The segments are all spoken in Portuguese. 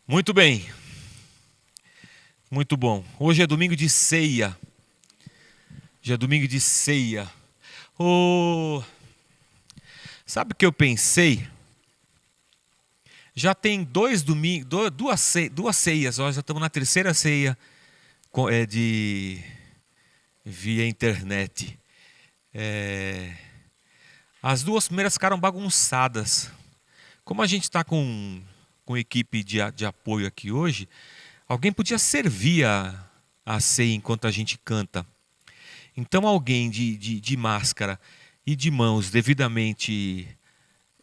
Muito bem, muito bom. Hoje é domingo de ceia. Hoje é domingo de ceia. Oh, sabe o que eu pensei? Já tem dois domingos, duas ceias. Nós já estamos na terceira ceia via internet. As duas primeiras ficaram bagunçadas. Como a gente está com equipe de apoio aqui hoje, alguém podia servir a ceia enquanto a gente canta. Então alguém de máscara e de mãos devidamente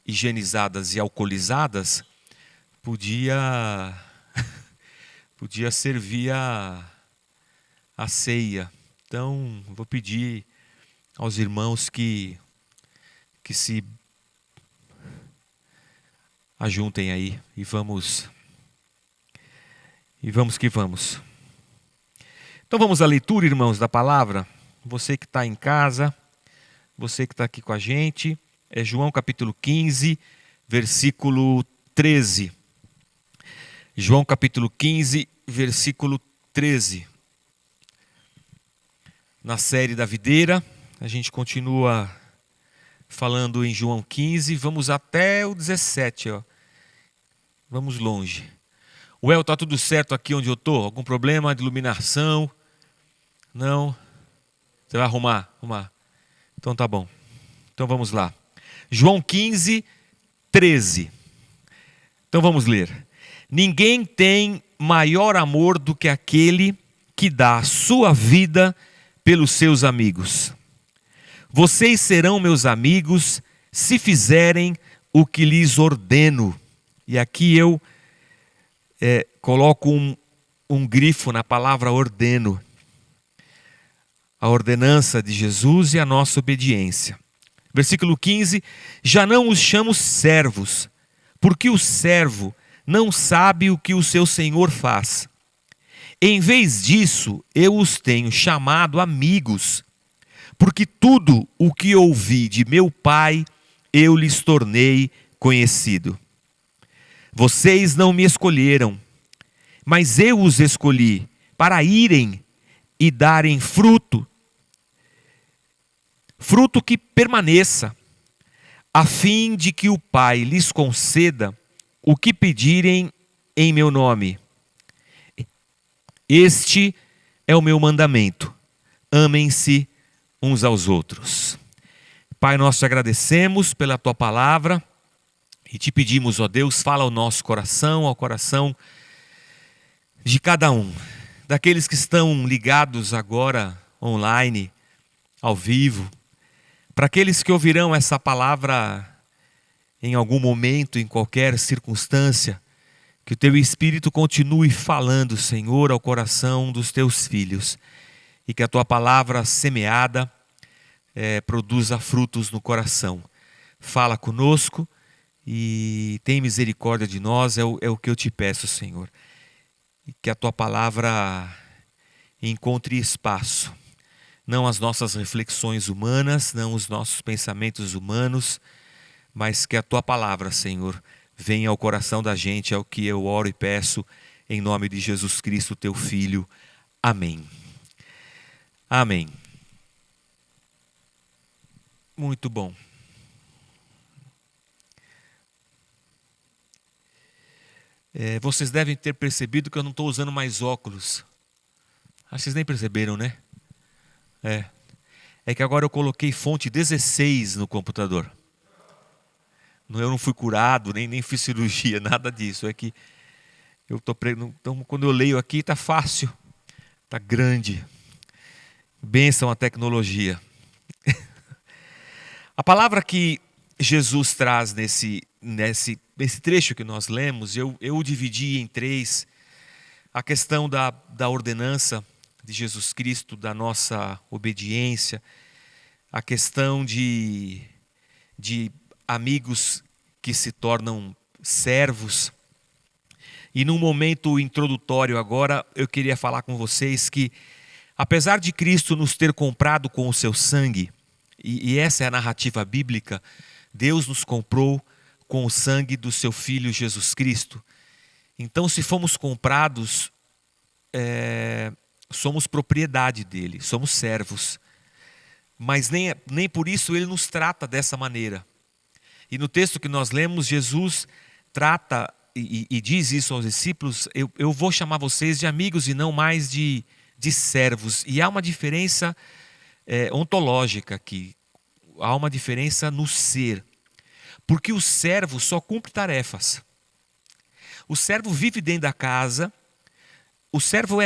higienizadas e alcoolizadas podia servir a ceia. Então vou pedir aos irmãos que se ajuntem aí e vamos que vamos. Então vamos à leitura, irmãos, da palavra. Você que está em casa, você que está aqui com a gente, é João capítulo 15, versículo 13. João capítulo 15, versículo 13. Na série da videira, a gente continua falando em João 15, vamos até o 17, ó. Vamos longe. Ué, está tudo certo aqui onde eu estou? Algum problema de iluminação? Não? Você vai arrumar? Então tá bom. Então vamos lá. João 15, 13. Então vamos ler. Ninguém tem maior amor do que aquele que dá a sua vida pelos seus amigos. Vocês serão meus amigos se fizerem o que lhes ordeno. E aqui eu coloco um grifo na palavra ordeno. A ordenança de Jesus e a nossa obediência. Versículo 15. Já não os chamo servos, porque o servo não sabe o que o seu senhor faz. Em vez disso, eu os tenho chamado amigos, porque tudo o que ouvi de meu Pai, eu lhes tornei conhecido. Vocês não me escolheram, mas eu os escolhi para irem e darem fruto que permaneça, a fim de que o Pai lhes conceda o que pedirem em meu nome. Este é o meu mandamento: amem-se uns aos outros. Pai, nós te agradecemos pela tua palavra e te pedimos, ó Deus, fala ao nosso coração, ao coração de cada um, daqueles que estão ligados agora online, ao vivo, para aqueles que ouvirão essa palavra em algum momento, em qualquer circunstância, que o teu Espírito continue falando, Senhor, ao coração dos teus filhos, e que a tua palavra semeada produza frutos no coração. Fala conosco e tem misericórdia de nós, é o que eu te peço, Senhor. E que a tua palavra encontre espaço, não as nossas reflexões humanas, não os nossos pensamentos humanos, mas que a tua palavra, Senhor, venha ao coração da gente, é o que eu oro e peço, em nome de Jesus Cristo, teu Filho. Amém. Amém. Muito bom. Vocês devem ter percebido que eu não estou usando mais óculos. Acho que vocês nem perceberam, né? É que agora eu coloquei fonte 16 no computador. Eu não fui curado, nem fiz cirurgia, nada disso. É que eu estou então, quando eu leio aqui, está fácil, está grande. Bênção a tecnologia. A palavra que Jesus traz nesse trecho que nós lemos, eu o dividi em três. A questão da ordenança de Jesus Cristo, da nossa obediência, a questão de amigos que se tornam servos. E num momento introdutório agora, eu queria falar com vocês que, apesar de Cristo nos ter comprado com o seu sangue, e essa é a narrativa bíblica, Deus nos comprou com o sangue do seu Filho Jesus Cristo. Então, se fomos comprados, somos propriedade dele, somos servos. Mas nem por isso ele nos trata dessa maneira. E no texto que nós lemos, Jesus trata e diz isso aos discípulos: eu vou chamar vocês de amigos e não mais de servos. E há uma diferença ontológica aqui, há uma diferença no ser. Porque o servo só cumpre tarefas. O servo vive dentro da casa, o servo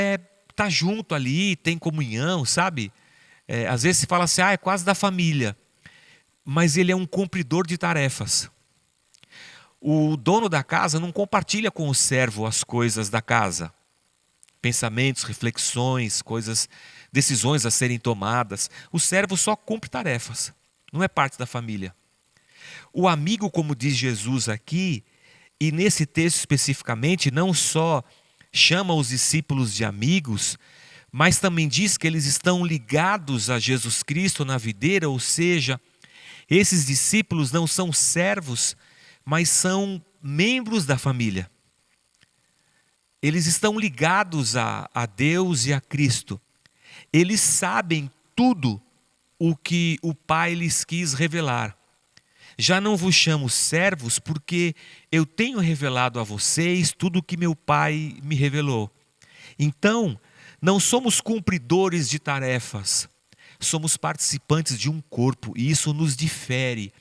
tá junto ali, tem comunhão, sabe? Às vezes se fala assim, é quase da família. Mas ele é um cumpridor de tarefas. O dono da casa não compartilha com o servo as coisas da casa. Pensamentos, reflexões, decisões a serem tomadas. O servo só cumpre tarefas, não é parte da família. O amigo, como diz Jesus aqui, e nesse texto especificamente, não só chama os discípulos de amigos, mas também diz que eles estão ligados a Jesus Cristo na videira, ou seja, esses discípulos não são servos, mas são membros da família. Eles estão ligados a Deus e a Cristo. Eles sabem tudo o que o Pai lhes quis revelar. Já não vos chamo servos, porque eu tenho revelado a vocês tudo o que meu Pai me revelou. Então, não somos cumpridores de tarefas, somos participantes de um corpo, e isso nos difere.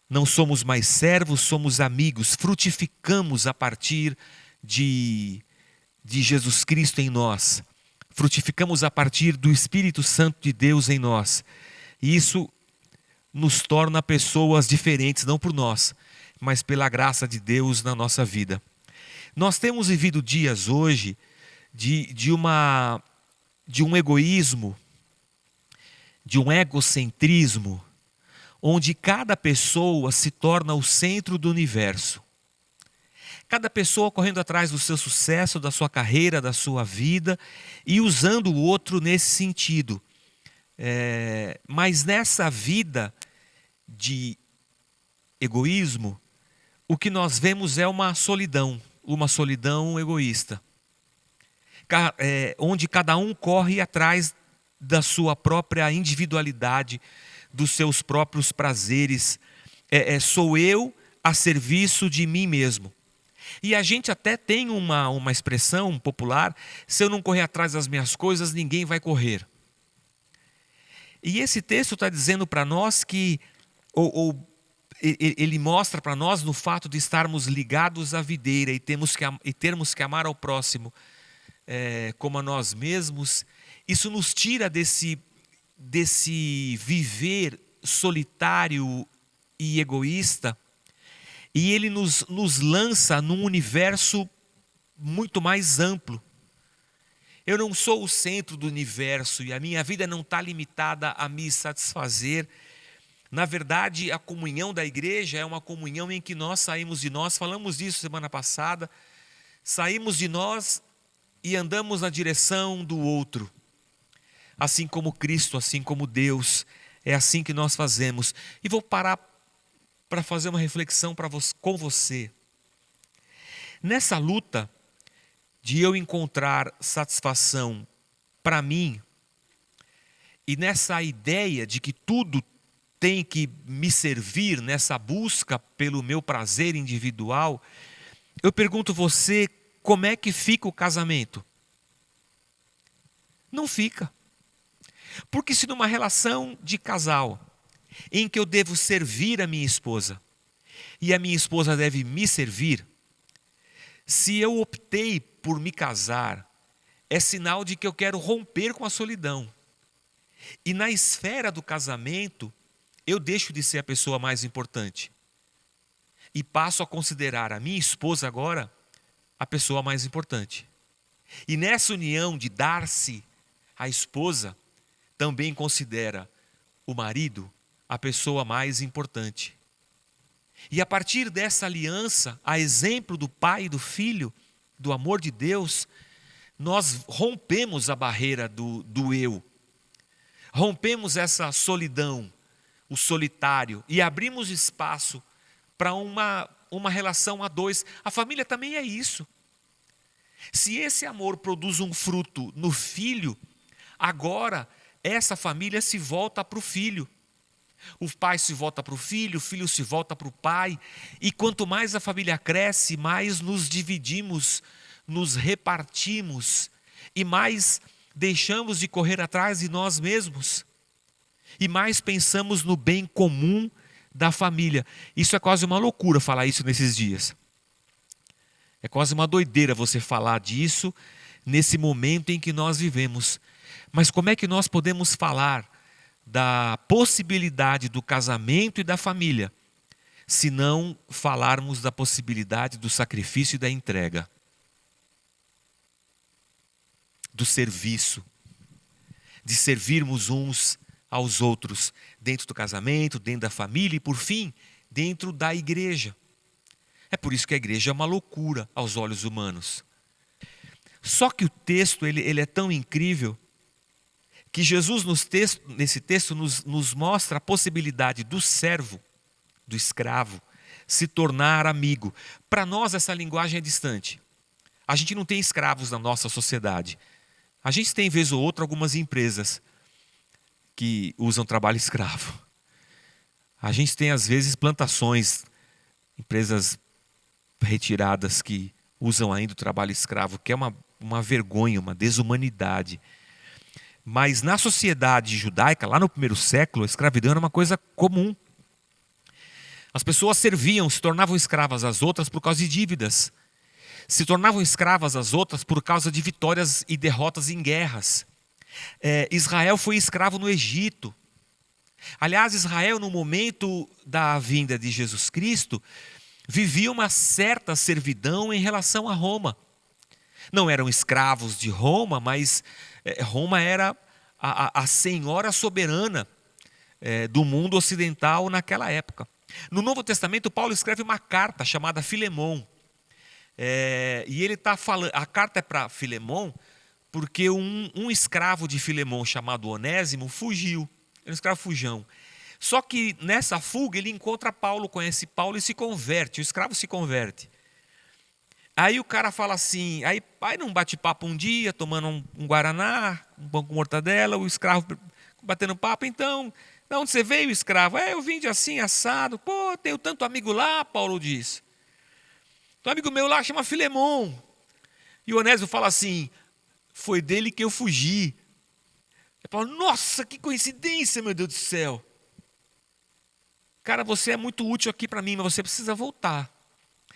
Não somos mais servos, somos amigos, frutificamos a partir de Jesus Cristo em nós. Frutificamos a partir do Espírito Santo de Deus em nós. E isso nos torna pessoas diferentes, não por nós, mas pela graça de Deus na nossa vida. Nós temos vivido dias hoje de um egoísmo, de um egocentrismo, onde cada pessoa se torna o centro do universo. Cada pessoa correndo atrás do seu sucesso, da sua carreira, da sua vida, e usando o outro nesse sentido. Mas nessa vida de egoísmo, o que nós vemos é uma solidão egoísta. Onde cada um corre atrás da sua própria individualidade, dos seus próprios prazeres. Sou eu a serviço de mim mesmo. E a gente até tem uma expressão popular: se eu não correr atrás das minhas coisas, ninguém vai correr. E esse texto está dizendo para nós que, ele mostra para nós no fato de estarmos ligados à videira e termos que amar ao próximo como a nós mesmos. Isso nos tira desse viver solitário e egoísta, e ele nos lança num universo muito mais amplo. Eu não sou o centro do universo e a minha vida não está limitada a me satisfazer. Na verdade, a comunhão da igreja é uma comunhão em que nós saímos de nós, falamos disso semana passada, saímos de nós e andamos na direção do outro. Assim como Cristo, assim como Deus, é assim que nós fazemos. E vou parar para fazer uma reflexão com você. Nessa luta de eu encontrar satisfação para mim, e nessa ideia de que tudo tem que me servir, nessa busca pelo meu prazer individual, eu pergunto você, como é que fica o casamento? Não fica. Porque se numa relação de casal, em que eu devo servir a minha esposa, e a minha esposa deve me servir, se eu optei por me casar, é sinal de que eu quero romper com a solidão. E na esfera do casamento, eu deixo de ser a pessoa mais importante. E passo a considerar a minha esposa agora a pessoa mais importante. E nessa união de dar-se à esposa, também considera o marido a pessoa mais importante. E a partir dessa aliança, a exemplo do Pai e do Filho, do amor de Deus, nós rompemos a barreira do eu. Rompemos essa solidão, o solitário, e abrimos espaço para uma uma relação a dois. A família também é isso. Se esse amor produz um fruto no filho, agora essa família se volta para o filho. O pai se volta para o filho se volta para o pai. E quanto mais a família cresce, mais nos dividimos, nos repartimos e mais deixamos de correr atrás de nós mesmos. E mais pensamos no bem comum da família. Isso é quase uma loucura falar isso nesses dias. É quase uma doideira você falar disso nesse momento em que nós vivemos. Mas como é que nós podemos falar da possibilidade do casamento e da família, se não falarmos da possibilidade do sacrifício e da entrega, do serviço, de servirmos uns aos outros, dentro do casamento, dentro da família e, por fim, dentro da igreja. É por isso que a igreja é uma loucura aos olhos humanos. Só que o texto ele é tão incrível que Jesus nesse texto nos mostra a possibilidade do servo, do escravo, se tornar amigo. Para nós essa linguagem é distante. A gente não tem escravos na nossa sociedade. A gente tem, vez ou outra, algumas empresas que usam trabalho escravo. A gente tem, às vezes, plantações, empresas retiradas que usam ainda o trabalho escravo, que é uma vergonha, uma desumanidade. Mas na sociedade judaica, lá no primeiro século, a escravidão era uma coisa comum. As pessoas serviam, se tornavam escravas às outras por causa de dívidas. Se tornavam escravas às outras por causa de vitórias e derrotas em guerras. Israel foi escravo no Egito. Aliás, Israel, no momento da vinda de Jesus Cristo, vivia uma certa servidão em relação a Roma. Não eram escravos de Roma, mas Roma era a senhora soberana do mundo ocidental naquela época. No Novo Testamento, Paulo escreve uma carta chamada Filemão. E ele está falando, a carta é para Filemão, porque um escravo de Filemão chamado Onésimo fugiu. Era um escravo fujão. Só que nessa fuga ele encontra Paulo, conhece Paulo e se converte. O escravo se converte. Aí o cara fala assim, aí num bate-papo um dia, tomando um guaraná, um pão com mortadela, o escravo batendo papo, então, de onde você veio, escravo? Eu vim de assim, assado. Pô, tenho tanto amigo lá, Paulo diz. Tem um amigo meu lá, chama Filemão. E o Onésimo fala assim, foi dele que eu fugi. Eu falo, nossa, que coincidência, meu Deus do céu. Cara, você é muito útil aqui para mim, mas você precisa voltar.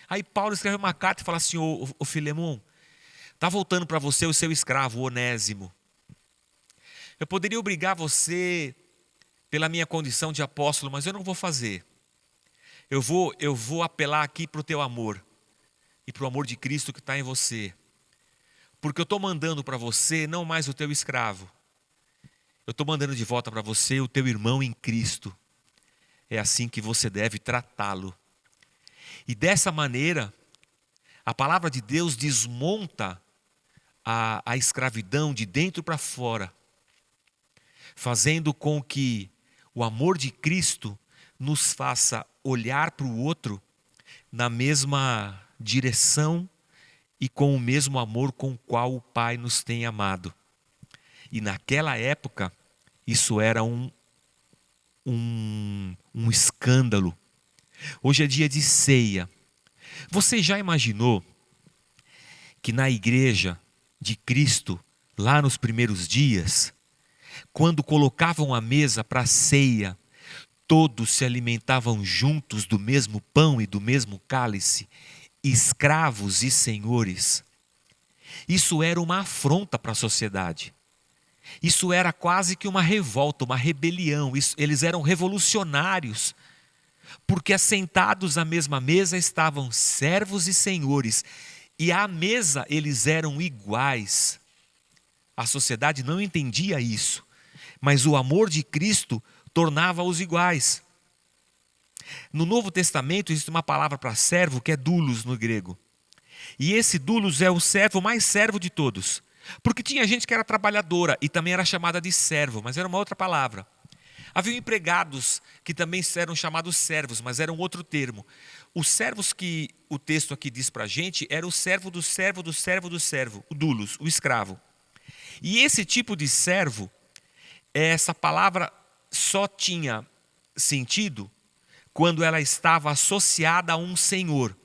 Aí Paulo escreve uma carta e fala assim, ô Filemão, está voltando para você o seu escravo, o Onésimo. Eu poderia obrigar você pela minha condição de apóstolo, mas eu não vou fazer. Eu vou apelar aqui para o teu amor e para o amor de Cristo que está em você. Porque eu estou mandando para você não mais o teu escravo. Eu estou mandando de volta para você o teu irmão em Cristo. É assim que você deve tratá-lo. E dessa maneira, a palavra de Deus desmonta a escravidão de dentro para fora, fazendo com que o amor de Cristo nos faça olhar para o outro na mesma direção e com o mesmo amor com o qual o Pai nos tem amado. E naquela época, isso era um escândalo. Hoje é dia de ceia. Você já imaginou que na igreja de Cristo, lá nos primeiros dias, quando colocavam a mesa para a ceia, todos se alimentavam juntos do mesmo pão e do mesmo cálice, escravos e senhores? Isso era uma afronta para a sociedade. Isso era quase que uma revolta, uma rebelião. Eles eram revolucionários, porque assentados à mesma mesa estavam servos e senhores, e à mesa eles eram iguais. A sociedade não entendia isso, mas o amor de Cristo tornava-os iguais. No Novo Testamento existe uma palavra para servo que é doulos no grego. E esse doulos é o servo mais servo de todos. Porque tinha gente que era trabalhadora e também era chamada de servo, mas era uma outra palavra. Havia empregados que também eram chamados servos, mas era um outro termo. Os servos que o texto aqui diz para a gente era o servo do servo do servo do servo, o doulos, o escravo. E esse tipo de servo, essa palavra só tinha sentido quando ela estava associada a um senhor.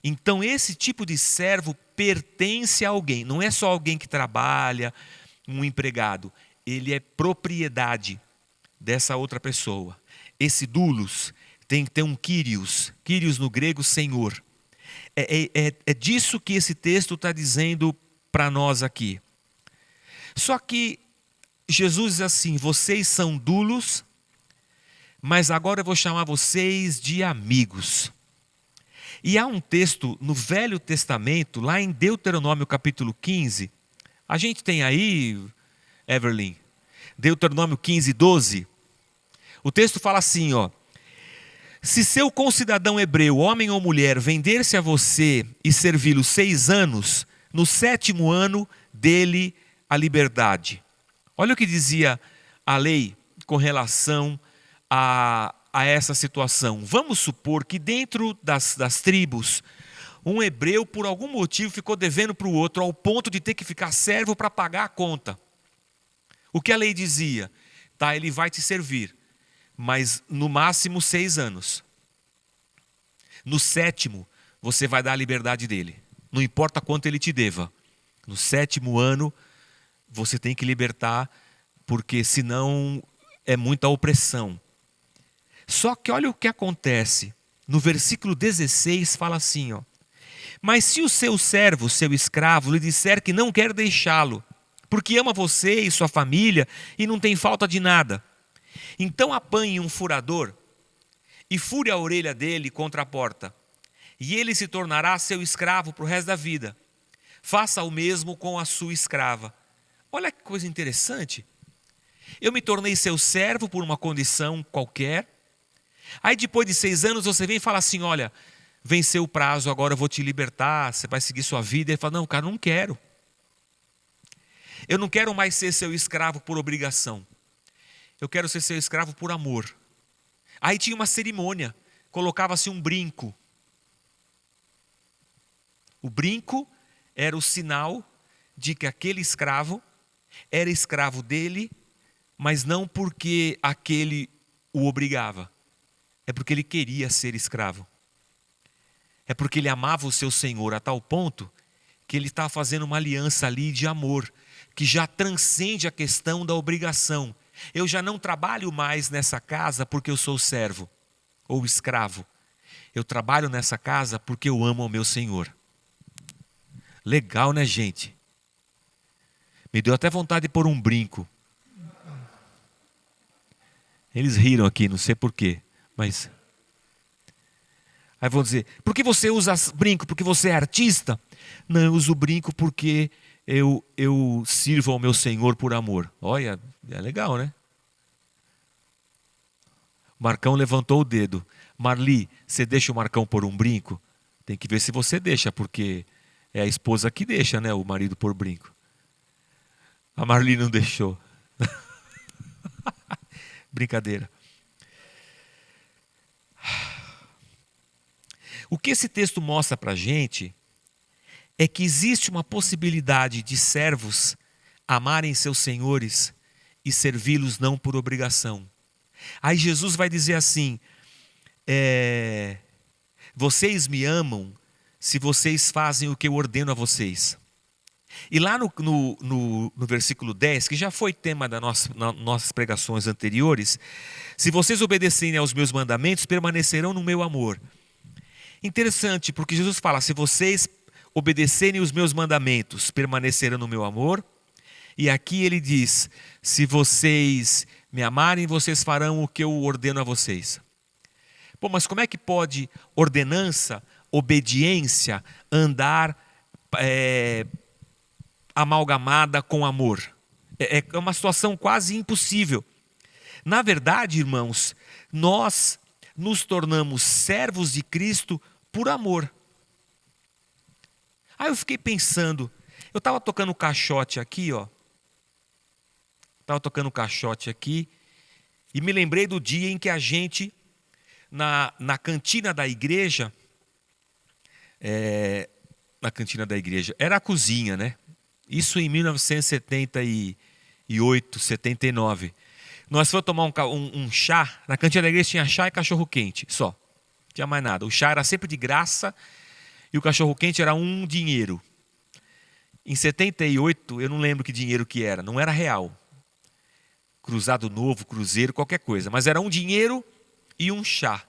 Então esse tipo de servo pertence a alguém, não é só alguém que trabalha, um empregado, ele é propriedade dessa outra pessoa. Esse doulos tem que ter um kyrios, kyrios no grego, senhor. É disso que esse texto está dizendo para nós aqui. Só que Jesus diz assim: vocês são doulos, mas agora eu vou chamar vocês de amigos. E há um texto no Velho Testamento, lá em Deuteronômio capítulo 15, a gente tem aí, Everlyn, Deuteronômio 15, 12, o texto fala assim, ó: se seu concidadão hebreu, homem ou mulher, vender-se a você e servi-lo 6 anos, no 7º ano dele a liberdade. Olha o que dizia a lei com relação a essa situação. Vamos supor que dentro das tribos, um hebreu por algum motivo ficou devendo para o outro ao ponto de ter que ficar servo para pagar a conta. O que a lei dizia? Tá, ele vai te servir, mas no máximo 6 anos. No 7º, você vai dar a liberdade dele. Não importa quanto ele te deva. No 7º ano, você tem que libertar, porque senão é muita opressão. Só que olha o que acontece. No versículo 16 fala assim, ó: mas se o seu servo, seu escravo, lhe disser que não quer deixá-lo, porque ama você e sua família e não tem falta de nada, então apanhe um furador e fure a orelha dele contra a porta, e ele se tornará seu escravo para o resto da vida. Faça o mesmo com a sua escrava. Olha que coisa interessante. Eu me tornei seu servo por uma condição qualquer. Aí depois de 6 anos você vem e fala assim: olha, venceu o prazo, agora eu vou te libertar, você vai seguir sua vida. Ele fala: não, cara, não quero. Eu não quero mais ser seu escravo por obrigação. Eu quero ser seu escravo por amor. Aí tinha uma cerimônia, colocava-se um brinco. O brinco era o sinal de que aquele escravo era escravo dele, mas não porque aquele o obrigava. É porque ele queria ser escravo. É porque ele amava o seu senhor a tal ponto que ele está fazendo uma aliança ali de amor, que já transcende a questão da obrigação. Eu já não trabalho mais nessa casa porque eu sou servo ou escravo. Eu trabalho nessa casa porque eu amo ao meu senhor. Legal, né, gente? Me deu até vontade de pôr um brinco. Eles riram aqui, não sei porquê, mas... Aí vão dizer: por que você usa brinco? Porque você é artista? Não, eu uso brinco porque eu sirvo ao meu Senhor por amor. Olha, é legal, né? Marcão levantou o dedo. Marli, você deixa o Marcão pôr um brinco? Tem que ver se você deixa, porque é a esposa que deixa, né, o marido pôr brinco. A Marli não deixou. Brincadeira. O que esse texto mostra para a gente é que existe uma possibilidade de servos amarem seus senhores e servi-los não por obrigação. Aí Jesus vai dizer assim: vocês me amam se vocês fazem o que eu ordeno a vocês. E lá no versículo 10, que já foi tema das nossas pregações anteriores: se vocês obedecerem aos meus mandamentos, permanecerão no meu amor. Interessante, porque Jesus fala: se vocês obedecerem os meus mandamentos, permanecerão no meu amor. E aqui ele diz: se vocês me amarem, vocês farão o que eu ordeno a vocês. Pô, mas como é que pode ordenança, obediência, andar amalgamada com amor? É uma situação quase impossível. Na verdade, irmãos, nós nos tornamos servos de Cristo por amor. Aí eu fiquei pensando, eu estava tocando caixote aqui, ó. Estava tocando caixote aqui, E me lembrei do dia em que a gente, na cantina da igreja, na cantina da igreja, era a cozinha, né? Isso em 1978, 79. Nós fomos tomar um chá, na cantina da igreja tinha chá e cachorro quente, só. Não tinha mais nada. O chá era sempre de graça e o cachorro quente era um dinheiro. Em 78, eu não lembro que dinheiro que era, não era real. Cruzado Novo, Cruzeiro, qualquer coisa. Mas era um dinheiro e um chá.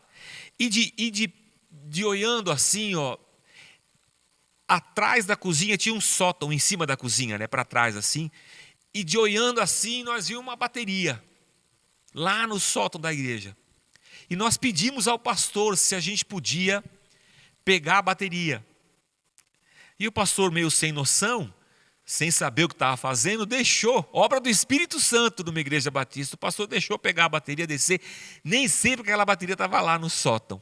E de olhando assim, ó, atrás da cozinha tinha um sótão, em cima da cozinha, né, para trás assim. E de olhando assim, nós vimos uma bateria, lá no sótão da igreja. E nós pedimos ao pastor se a gente podia pegar a bateria. E o pastor, meio sem noção, sem saber o que estava fazendo, deixou, obra do Espírito Santo de uma igreja batista, o pastor deixou pegar a bateria, descer, nem sempre aquela bateria estava lá no sótão.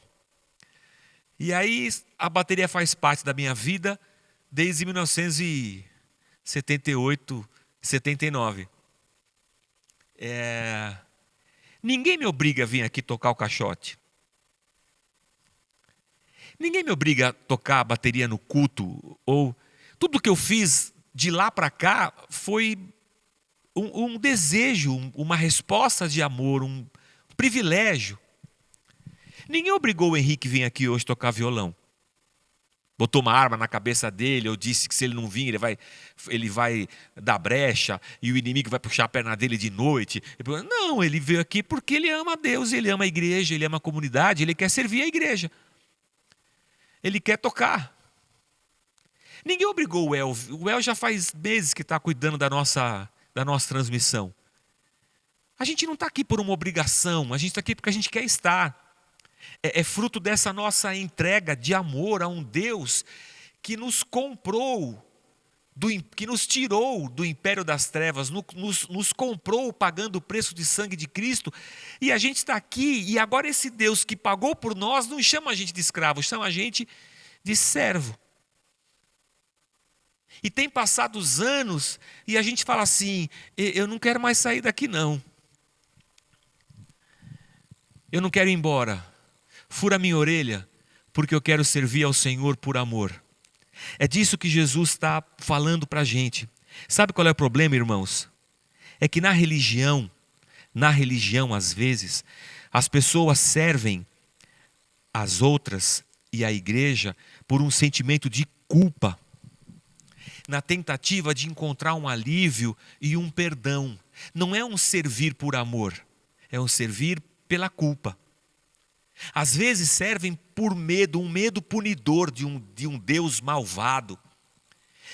E aí a bateria faz parte da minha vida desde 1978, 79. Ninguém me obriga a vir aqui tocar o caixote. Ninguém me obriga a tocar a bateria no culto. Ou tudo que eu fiz de lá para cá foi um desejo, uma resposta de amor, um privilégio. Ninguém obrigou o Henrique a vir aqui hoje tocar violão. Botou uma arma na cabeça dele, ou disse que se ele não vir, ele vai dar brecha, e o inimigo vai puxar a perna dele de noite. Não, ele veio aqui porque ele ama a Deus, ele ama a igreja, ele ama a comunidade, ele quer servir a igreja. Ele quer tocar. Ninguém obrigou o El. O El já faz meses que está cuidando da nossa transmissão. A gente não está aqui por uma obrigação, a gente está aqui porque a gente quer estar. É fruto dessa nossa entrega de amor a um Deus que nos comprou, que nos tirou do império das trevas, nos comprou pagando o preço de sangue de Cristo, e a gente está aqui, e agora esse Deus que pagou por nós não chama a gente de escravo, chama a gente de servo. E tem passado os anos, e a gente fala assim, eu não quero mais sair daqui não. Eu não quero ir embora. Fura minha orelha, porque eu quero servir ao Senhor por amor. É disso que Jesus está falando para a gente. Sabe qual é o problema, irmãos? É que na religião, às vezes, as pessoas servem as outras e a igreja por um sentimento de culpa, na tentativa de encontrar um alívio e um perdão. Não é um servir por amor, é um servir pela culpa. Às vezes servem por medo, um medo punidor de um Deus malvado.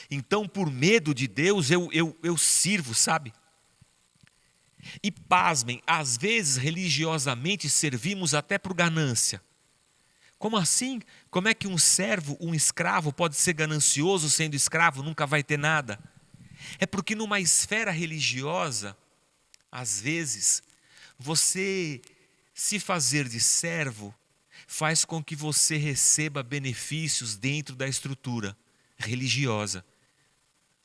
Então, por medo de Deus, eu sirvo, sabe? E pasmem, às vezes religiosamente servimos até por ganância. Como assim? Como é que um servo, um escravo pode ser ganancioso sendo escravo, nunca vai ter nada? É porque numa esfera religiosa, às vezes, você se fazer de servo faz com que você receba benefícios dentro da estrutura religiosa.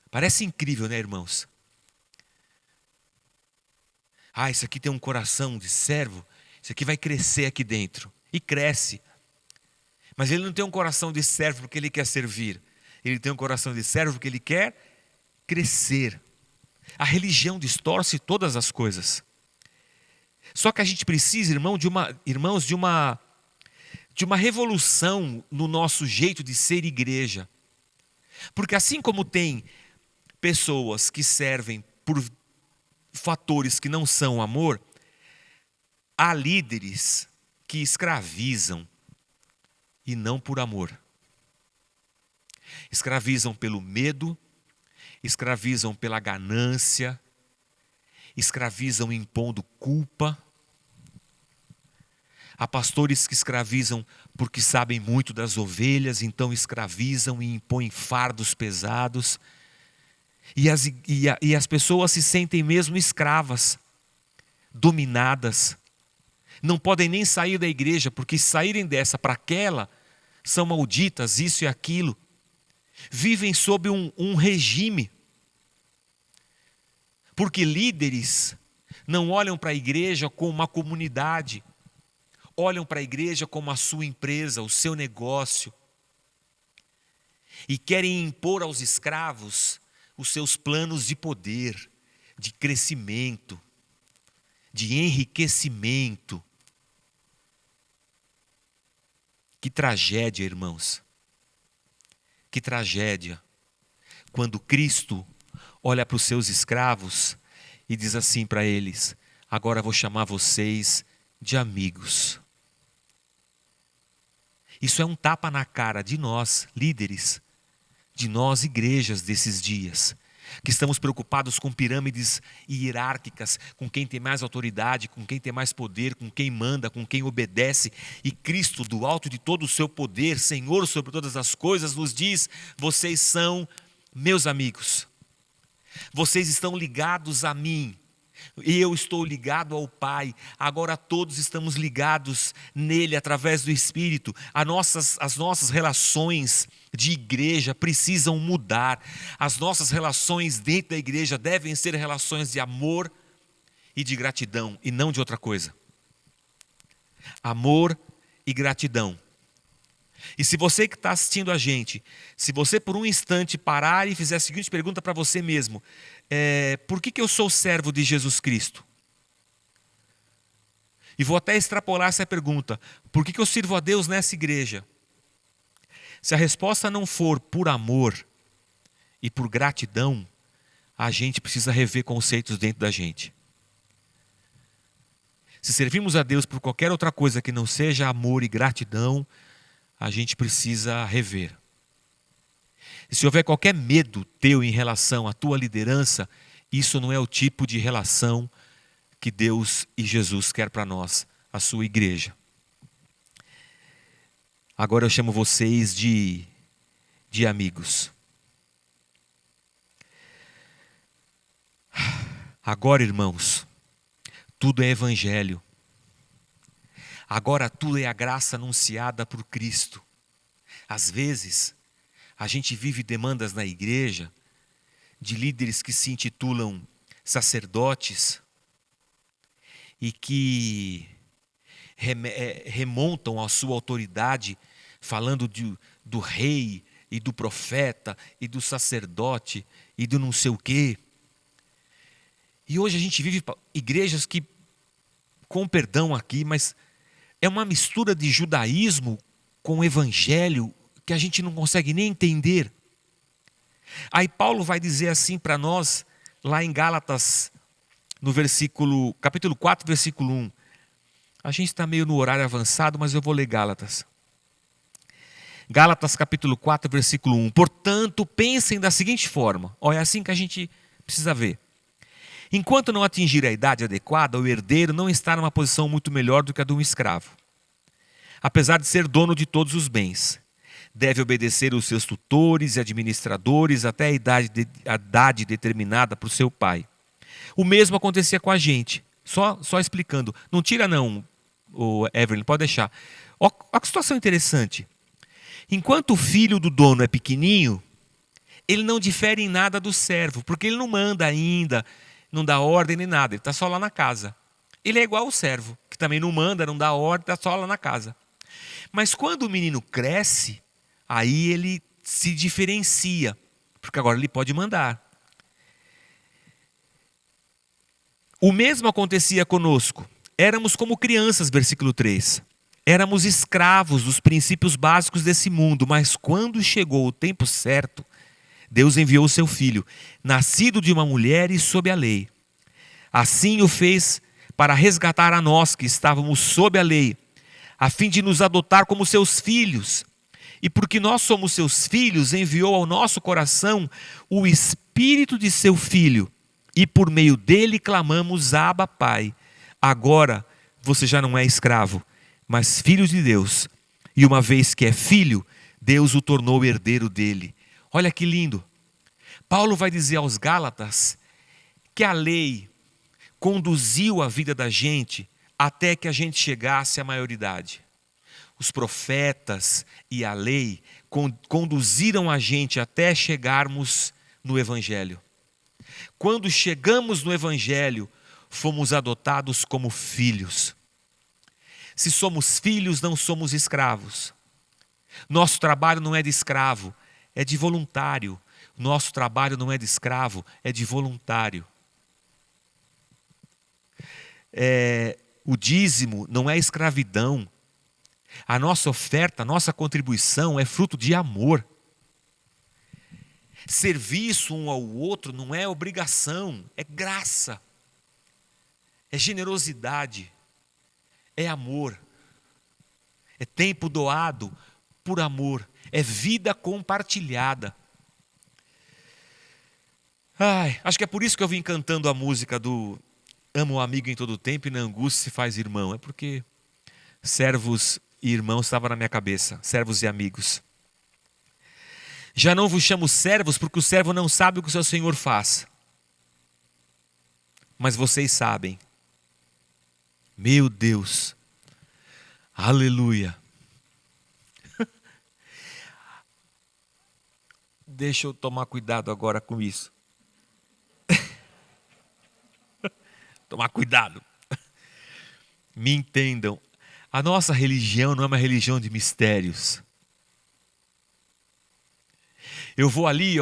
Parece incrível, né, irmãos? Isso aqui tem um coração de servo, isso aqui vai crescer aqui dentro. E cresce. Mas ele não tem um coração de servo porque ele quer servir. Ele tem um coração de servo porque ele quer crescer. A religião distorce todas as coisas. Só que a gente precisa, irmãos, de uma revolução no nosso jeito de ser igreja. Porque assim como tem pessoas que servem por fatores que não são amor, há líderes que escravizam e não por amor. Escravizam pelo medo, escravizam pela ganância, escravizam impondo culpa. Há pastores que escravizam porque sabem muito das ovelhas, então escravizam e impõem fardos pesados. E as pessoas se sentem mesmo escravas, dominadas. Não podem nem sair da igreja, porque se saírem dessa para aquela, são malditas, isso e aquilo. Vivem sob um regime. Porque líderes não olham para a igreja como uma comunidade, olham para a igreja como a sua empresa, o seu negócio, e querem impor aos escravos os seus planos de poder, de crescimento, de enriquecimento. Que tragédia, irmãos. Que tragédia. Quando Cristo olha para os seus escravos e diz assim para eles: agora vou chamar vocês de amigos. Isso é um tapa na cara de nós, líderes, de nós, igrejas desses dias, que estamos preocupados com pirâmides hierárquicas, com quem tem mais autoridade, com quem tem mais poder, com quem manda, com quem obedece. E Cristo, do alto de todo o seu poder, Senhor sobre todas as coisas, nos diz: vocês são meus amigos. Vocês estão ligados a mim. E eu estou ligado ao Pai. Agora todos estamos ligados nele através do Espírito. As nossas relações de igreja precisam mudar. As nossas relações dentro da igreja devem ser relações de amor e de gratidão, e não de outra coisa. Amor e gratidão. E se você que está assistindo a gente, se você por um instante parar e fizer a seguinte pergunta para você mesmo: por que eu sou servo de Jesus Cristo? E vou até extrapolar essa pergunta: por que eu sirvo a Deus nessa igreja? Se a resposta não for por amor e por gratidão, a gente precisa rever conceitos dentro da gente. Se servimos a Deus por qualquer outra coisa que não seja amor e gratidão, a gente precisa rever. E se houver qualquer medo teu em relação à tua liderança, isso não é o tipo de relação que Deus e Jesus quer para nós, a sua igreja. Agora eu chamo vocês de amigos. Agora, irmãos, tudo é evangelho. Agora tudo é a graça anunciada por Cristo. Às vezes, a gente vive demandas na igreja de líderes que se intitulam sacerdotes e que remontam a sua autoridade falando do rei e do profeta e do sacerdote e do não sei o quê. E hoje a gente vive igrejas que, com perdão aqui, mas é uma mistura de judaísmo com o evangelho que a gente não consegue nem entender. Aí Paulo vai dizer assim para nós, lá em Gálatas, no capítulo 4, versículo 1. A gente está meio no horário avançado, mas eu vou ler Gálatas. Gálatas capítulo 4, versículo 1. Portanto, pensem da seguinte forma. Olha, é assim que a gente precisa ver. Enquanto não atingir a idade adequada, o herdeiro não está numa posição muito melhor do que a de um escravo. Apesar de ser dono de todos os bens, deve obedecer os seus tutores e administradores até a idade determinada por seu pai. O mesmo acontecia com a gente. Só explicando. Não tira não, o Evelyn, pode deixar. Olha que situação interessante. Enquanto o filho do dono é pequenininho, ele não difere em nada do servo, porque ele não manda ainda, não dá ordem nem nada, ele está só lá na casa. Ele é igual ao servo, que também não manda, não dá ordem, está só lá na casa. Mas quando o menino cresce, aí ele se diferencia, porque agora ele pode mandar. O mesmo acontecia conosco. Éramos como crianças, versículo 3. Éramos escravos dos princípios básicos desse mundo, mas quando chegou o tempo certo, Deus enviou o seu filho, nascido de uma mulher e sob a lei. Assim o fez para resgatar a nós que estávamos sob a lei, a fim de nos adotar como seus filhos. E porque nós somos seus filhos, enviou ao nosso coração o Espírito de seu Filho. E por meio dele clamamos: Abba, Pai. Agora você já não é escravo, mas filho de Deus. E uma vez que é filho, Deus o tornou herdeiro dele. Olha que lindo. Paulo vai dizer aos Gálatas que a lei conduziu a vida da gente até que a gente chegasse à maioridade. Os profetas e a lei conduziram a gente até chegarmos no Evangelho. Quando chegamos no Evangelho, fomos adotados como filhos. Se somos filhos, não somos escravos. Nosso trabalho não é de escravo, é de voluntário. Nosso trabalho não é de escravo, é de voluntário. O dízimo não é escravidão. A nossa oferta, a nossa contribuição é fruto de amor. Serviço um ao outro não é obrigação, é graça, é generosidade, é amor, é tempo doado por amor, é vida compartilhada. Acho que é por isso que eu vim cantando a música do Amo o amigo em todo tempo e na angústia se faz irmão. É porque servos e irmãos estava na minha cabeça, servos e amigos. Já não vos chamo servos, porque o servo não sabe o que o seu senhor faz. Mas vocês sabem. Meu Deus. Aleluia. Deixa eu tomar cuidado agora com isso. Tomar cuidado. Me entendam. A nossa religião não é uma religião de mistérios. Eu vou ali,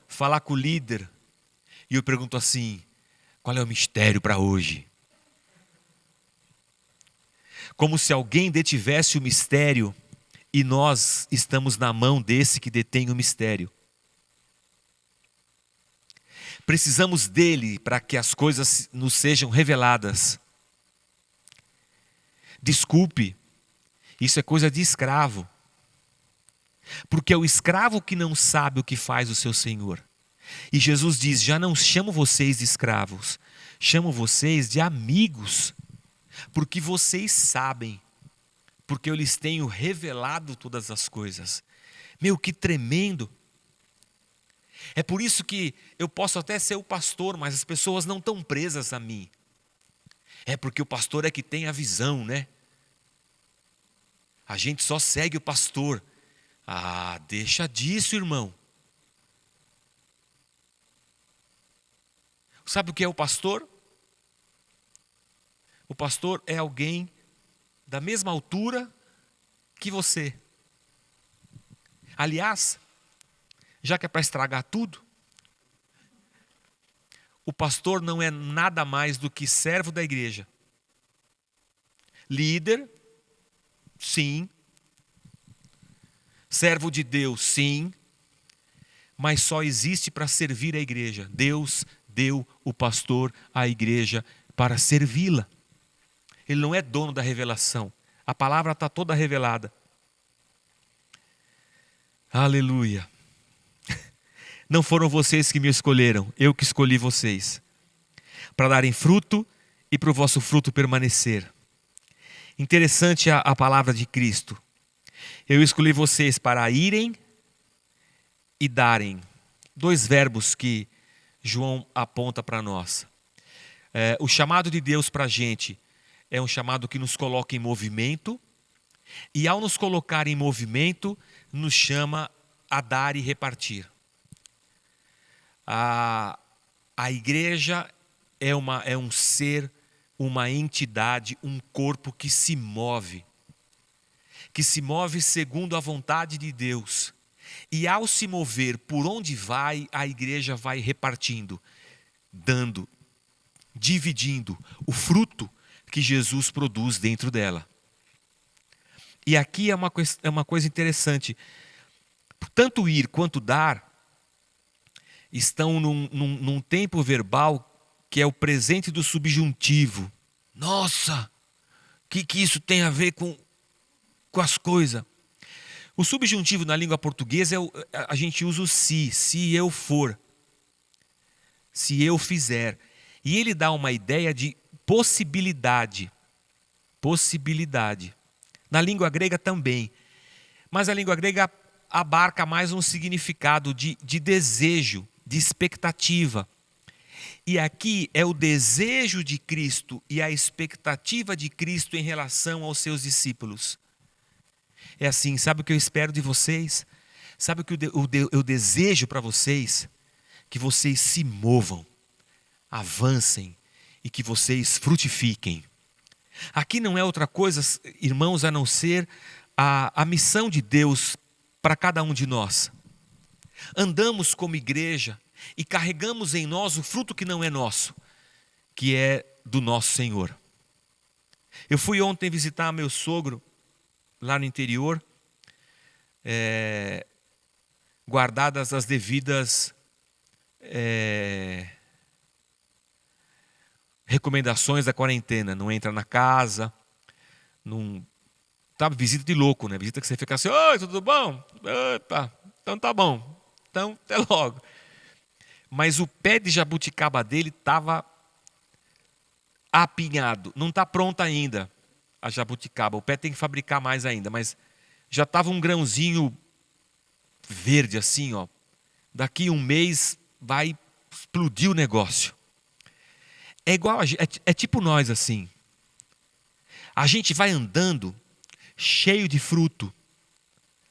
falar com o líder e eu pergunto assim: qual é o mistério para hoje? Como se alguém detivesse o mistério e nós estamos na mão desse que detém o mistério. Precisamos dele para que as coisas nos sejam reveladas. Desculpe, isso é coisa de escravo. Porque é o escravo que não sabe o que faz o seu senhor. E Jesus diz: já não chamo vocês de escravos, chamo vocês de amigos, porque vocês sabem, porque eu lhes tenho revelado todas as coisas. Meu, que tremendo! É por isso que eu posso até ser o pastor, mas as pessoas não estão presas a mim. É porque o pastor é que tem a visão, né? A gente só segue o pastor. Deixa disso, irmão. Sabe o que é o pastor? O pastor é alguém da mesma altura que você. Aliás, já que é para estragar tudo, o pastor não é nada mais do que servo da igreja. Líder, sim. Servo de Deus, sim. Mas só existe para servir a igreja. Deus deu o pastor à igreja para servi-la. Ele não é dono da revelação. A palavra está toda revelada. Aleluia. Não foram vocês que me escolheram, eu que escolhi vocês, para darem fruto e para o vosso fruto permanecer. Interessante a palavra de Cristo. Eu escolhi vocês para irem e darem. Dois verbos que João aponta para nós. O chamado de Deus para a gente é um chamado que nos coloca em movimento. E ao nos colocar em movimento, nos chama a dar e repartir. A igreja é um ser, uma entidade, um corpo que se move segundo a vontade de Deus. E ao se mover por onde vai, a igreja vai repartindo, dando, dividindo o fruto que Jesus produz dentro dela. E aqui é uma coisa interessante. Tanto ir quanto dar estão num tempo verbal que é o presente do subjuntivo. Nossa, que isso tem a ver com as coisas? O subjuntivo na língua portuguesa, a gente usa o se eu for, se eu fizer. E ele dá uma ideia de possibilidade. Possibilidade. Na língua grega também. Mas a língua grega abarca mais um significado de desejo, de expectativa. E aqui é o desejo de Cristo e a expectativa de Cristo em relação aos seus discípulos. É assim, sabe o que eu espero de vocês? Sabe o que eu desejo para vocês? Que vocês se movam, avancem e que vocês frutifiquem. Aqui não é outra coisa, irmãos, a não ser a missão de Deus para cada um de nós. Andamos como igreja e carregamos em nós o fruto que não é nosso, que é do nosso Senhor. Eu fui ontem visitar meu sogro lá no interior, guardadas as devidas recomendações da quarentena. Não entra na casa, não... Sabe, visita de louco, né? Visita que você fica assim: oi, tudo bom? Opa, então tá bom. Então, até logo. Mas o pé de jabuticaba dele estava apinhado. Não está pronta ainda a jabuticaba. O pé tem que fabricar mais ainda. Mas já estava um grãozinho verde assim, ó. Daqui um mês vai explodir o negócio. É igual, é tipo nós assim. A gente vai andando cheio de fruto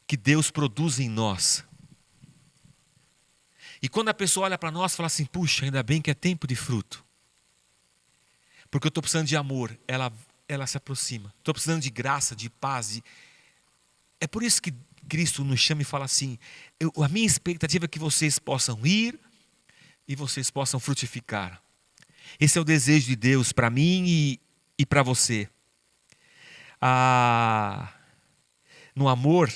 que Deus produz em nós. E quando a pessoa olha para nós, fala assim: puxa, ainda bem que é tempo de fruto. Porque eu estou precisando de amor. Ela se aproxima. Estou precisando de graça, de paz. É por isso que Cristo nos chama e fala assim: a minha expectativa é que vocês possam ir e vocês possam frutificar. Esse é o desejo de Deus para mim e para você. No amor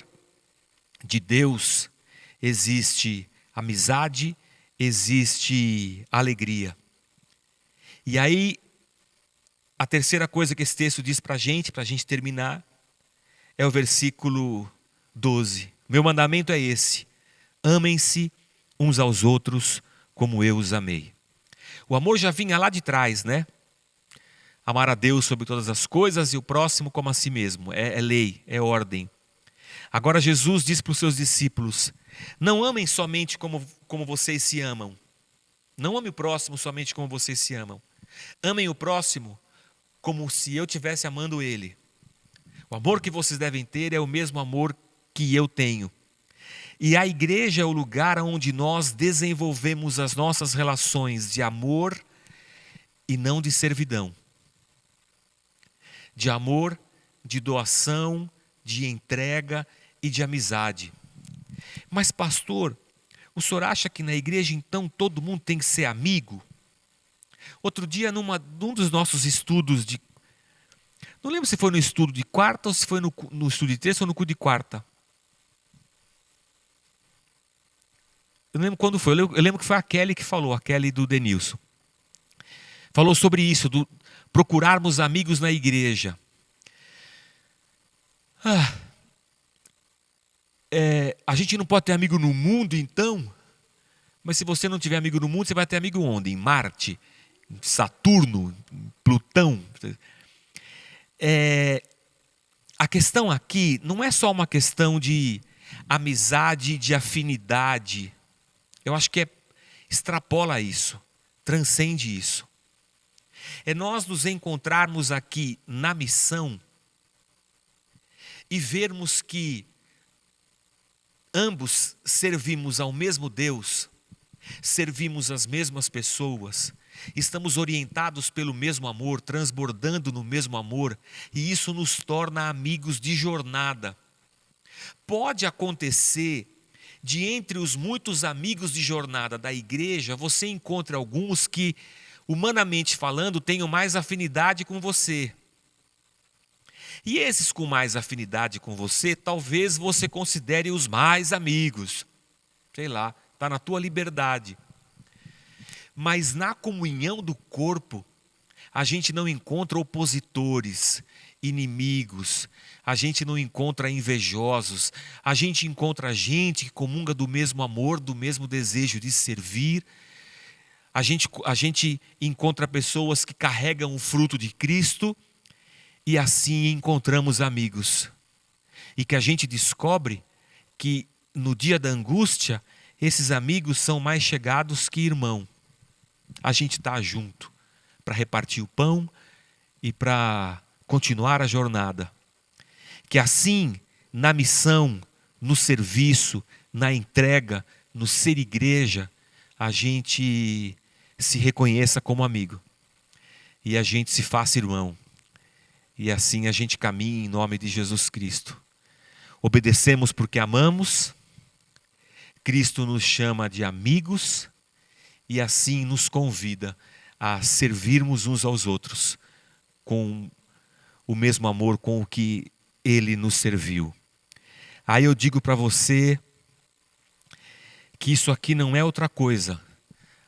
de Deus existe amizade, existe alegria. E aí, a terceira coisa que esse texto diz para a gente terminar, é o versículo 12. Meu mandamento é esse: amem-se uns aos outros como eu os amei. O amor já vinha lá de trás, né? Amar a Deus sobre todas as coisas e o próximo como a si mesmo. É lei, é ordem. Agora Jesus diz para os seus discípulos: não amem somente como vocês se amam. Não ame o próximo somente como vocês se amam. Amem o próximo como se eu estivesse amando ele. O amor que vocês devem ter é o mesmo amor que eu tenho. E a igreja é o lugar onde nós desenvolvemos as nossas relações de amor e não de servidão. De amor, de doação, de entrega e de amizade. Mas pastor, o senhor acha que na igreja então todo mundo tem que ser amigo? Outro dia num dos nossos estudos não lembro se foi no estudo de quarta ou se foi no estudo de terça ou no culto de quarta. Eu não lembro quando foi. Eu lembro que foi a Kelly que falou, a Kelly do Denilson. Falou sobre isso, do procurarmos amigos na igreja. A gente não pode ter amigo no mundo, então? Mas se você não tiver amigo no mundo, você vai ter amigo onde? Em Marte, em Saturno, em Plutão. A questão aqui não é só uma questão de amizade, de afinidade. Eu acho que extrapola isso, transcende isso. É nós nos encontrarmos aqui na missão e vermos que ambos servimos ao mesmo Deus, servimos as mesmas pessoas, estamos orientados pelo mesmo amor, transbordando no mesmo amor, e isso nos torna amigos de jornada. Pode acontecer de entre os muitos amigos de jornada da igreja, você encontre alguns que, humanamente falando, tenham mais afinidade com você. E esses com mais afinidade com você, talvez você considere os mais amigos. Sei lá, está na tua liberdade. Mas na comunhão do corpo, a gente não encontra opositores, inimigos, a gente não encontra invejosos, a gente encontra gente que comunga do mesmo amor, do mesmo desejo de servir. A gente encontra pessoas que carregam o fruto de Cristo e assim encontramos amigos. E que a gente descobre que no dia da angústia, esses amigos são mais chegados que irmão. A gente está junto para repartir o pão e para continuar a jornada. Que assim, na missão, no serviço, na entrega, no ser igreja, a gente se reconheça como amigo. e a gente se faça irmão. E assim a gente caminha em nome de Jesus Cristo. Obedecemos porque amamos, Cristo nos chama de amigos e assim nos convida a servirmos uns aos outros com o mesmo amor com o que Ele nos serviu. Aí eu digo para você que isso aqui não é outra coisa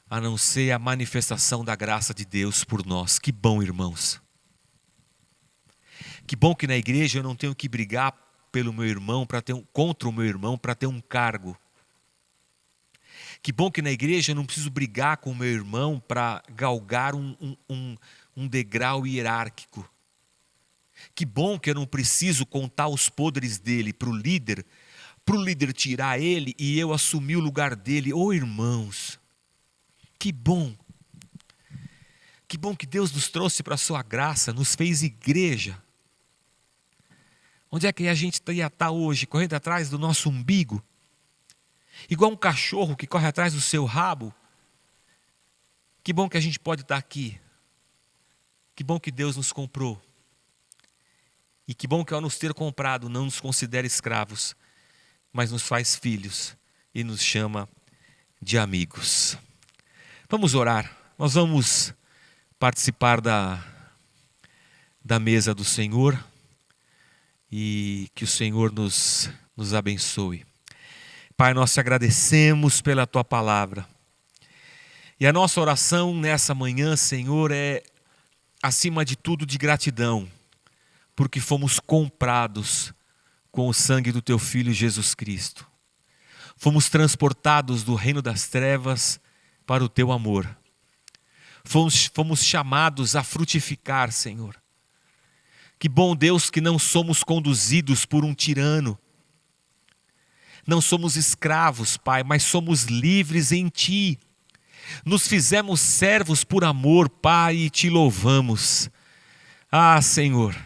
a não ser a manifestação da graça de Deus por nós. Que bom, irmãos. Que bom que na igreja eu não tenho que brigar pelo meu irmão contra o meu irmão para ter um cargo. Que bom que na igreja eu não preciso brigar com o meu irmão para galgar um degrau hierárquico. Que bom que eu não preciso contar os podres dele para o líder tirar ele e eu assumir o lugar dele. Oh, irmãos, que bom. Que bom que Deus nos trouxe para a sua graça, nos fez igreja. Onde é que a gente ia estar hoje? Correndo atrás do nosso umbigo? Igual um cachorro que corre atrás do seu rabo? Que bom que a gente pode estar aqui. Que bom que Deus nos comprou. E que bom que ao nos ter comprado não nos considera escravos, mas nos faz filhos e nos chama de amigos. Vamos orar. Nós vamos participar da mesa do Senhor e que o Senhor nos abençoe. Pai, nós te agradecemos pela tua palavra. E a nossa oração nessa manhã, Senhor, é acima de tudo de gratidão, porque fomos comprados com o sangue do teu Filho Jesus Cristo. Fomos transportados do reino das trevas para o teu amor. Fomos chamados a frutificar, Senhor. Que bom, Deus, que não somos conduzidos por um tirano. Não somos escravos, Pai, mas somos livres em Ti. Nos fizemos servos por amor, Pai, e Te louvamos. Ah, Senhor,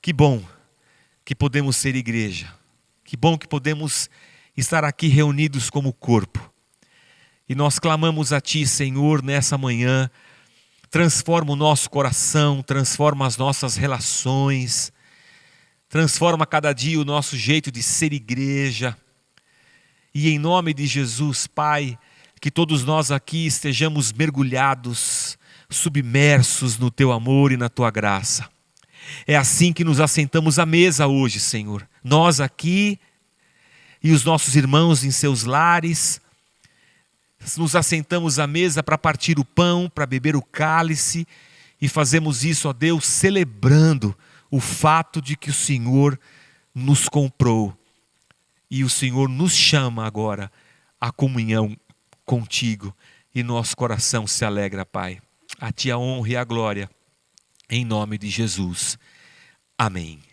que bom que podemos ser igreja. Que bom que podemos estar aqui reunidos como corpo. E nós clamamos a Ti, Senhor, nessa manhã. Transforma o nosso coração, transforma as nossas relações, transforma cada dia o nosso jeito de ser igreja. E em nome de Jesus, Pai, que todos nós aqui estejamos mergulhados, submersos no Teu amor e na Tua graça. É assim que nos assentamos à mesa hoje, Senhor. Nós aqui e os nossos irmãos em seus lares, nos assentamos à mesa para partir o pão, para beber o cálice e fazemos isso, ó Deus, celebrando o fato de que o Senhor nos comprou e o Senhor nos chama agora à comunhão contigo e nosso coração se alegra, Pai. A Ti a honra e a glória, em nome de Jesus. Amém.